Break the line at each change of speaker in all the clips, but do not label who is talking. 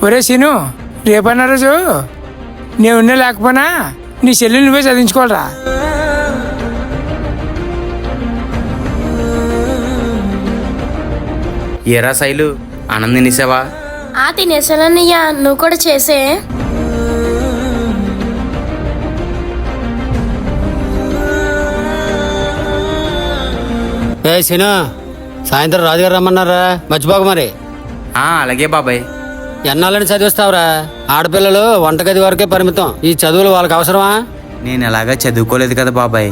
ఒరే సీను, రేపన్న రోజు నేను లేకపోయినా నీ చెల్లిని నువ్వే చదివించుకోవాలరా.
ఏరా శైలు, అన్నం తినేసావా?
తినేసానన్నయ్యా, నువ్వు కూడా చేసే.
సీను, సాయంత్రం రాజుగారు రమ్మన్నారా, మర్చిపోక మరి.
అలాగే బాబాయ్.
ఎన్నాళ్ళని చదివిస్తావురా? ఆడపిల్లలు వంటగది వరకే పరిమితం. ఈ చదువులు వాళ్ళకి అవసరమా?
నేను ఎలాగా చదువుకోలేదు కదా బాబాయ్.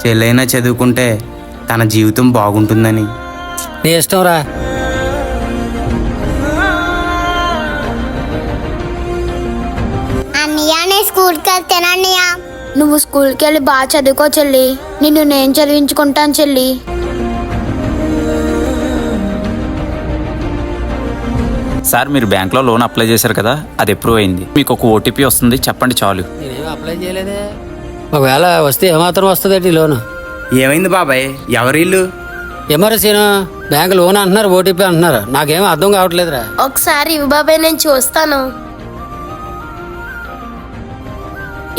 చెల్లైనా చదువుకుంటే తన జీవితం బాగుంటుందని.
నీ ఇష్టం రా.
అన్నయ్య, నేను స్కూల్కి వెళ్తాను అన్నయ్య.
నువ్వు స్కూల్కి వెళ్ళి బాగా చదువుకో చెల్లి. నిన్ను నేను చదివించుకుంటాను చెల్లి.
సార్, మీరు బ్యాంక్లో లోన్ అప్లై చేశారు కదా, అది అప్రూవ్ అయింది. మీకు ఒక ఓటీపీ వస్తుంది, చెప్పండి చాలు.
నేనేం అప్లై చేయలేదే. ఒకవేళ వస్తే ఏమాత్రం వస్తుంది లోను?
ఏమైంది బాబాయ్? ఎవరిల్లు?
ఏమరా సీను, బ్యాంక్ లోన్ అంటున్నారు, ఓటీపీ అంటున్నారు. నాకేం అర్థం కావట్లేదురా.
ఒకసారి ఇవి బాబాయ్, నేను చూస్తాను.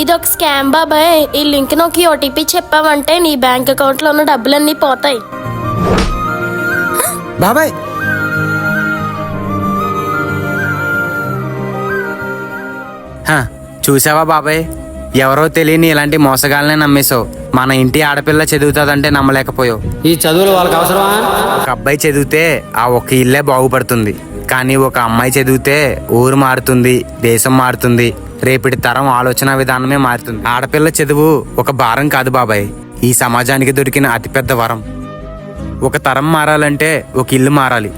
ఇదొక స్కామ్ బాబాయ్. ఈ లింక్ నొక్కి ఓటీపీ చెప్పావంటే నీ బ్యాంక్ అకౌంట్ లో ఉన్న డబ్బులన్నీ పోతాయి.
బాబాయ్, చూసావా బాబాయ్? ఎవరో తెలియని ఇలాంటి మోసగాళ్ళనే నమ్మేశావు. మన ఇంటి ఆడపిల్ల చదువుతుందంటే నమ్మలేకపోయావు.
ఈ చదువులు వాళ్ళకి అవసరమా?
ఒక అబ్బాయి చదివితే ఆ ఒక్క ఇల్లే బాగుపడుతుంది, కానీ ఒక అమ్మాయి చదివితే ఊరు మారుతుంది, దేశం మారుతుంది, రేపటి తరం ఆలోచన విధానమే మారుతుంది. ఆడపిల్ల చదువు ఒక భారం కాదు బాబాయ్, ఈ సమాజానికి దొరికిన అతిపెద్ద వరం. ఒక తరం మారాలంటే ఒక ఇల్లు మారాలి,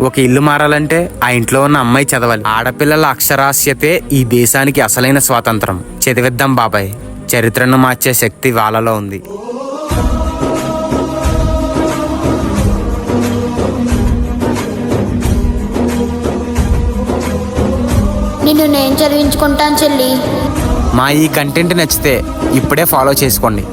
ఒక ఇల్లు మారాలంటే ఆ ఇంట్లో ఉన్న అమ్మాయి చదవాలి. ఆడపిల్లల అక్షరాస్యతే ఈ దేశానికి అసలైన స్వాతంత్రం. చదివిద్దాం బాబాయ్, చరిత్రను మార్చే శక్తి వాళ్ళలో ఉంది.
నిన్ను నేను చదివించుకుంటాను చెల్లి.
మా ఈ కంటెంట్ నచ్చితే ఇప్పుడే ఫాలో చేసుకోండి.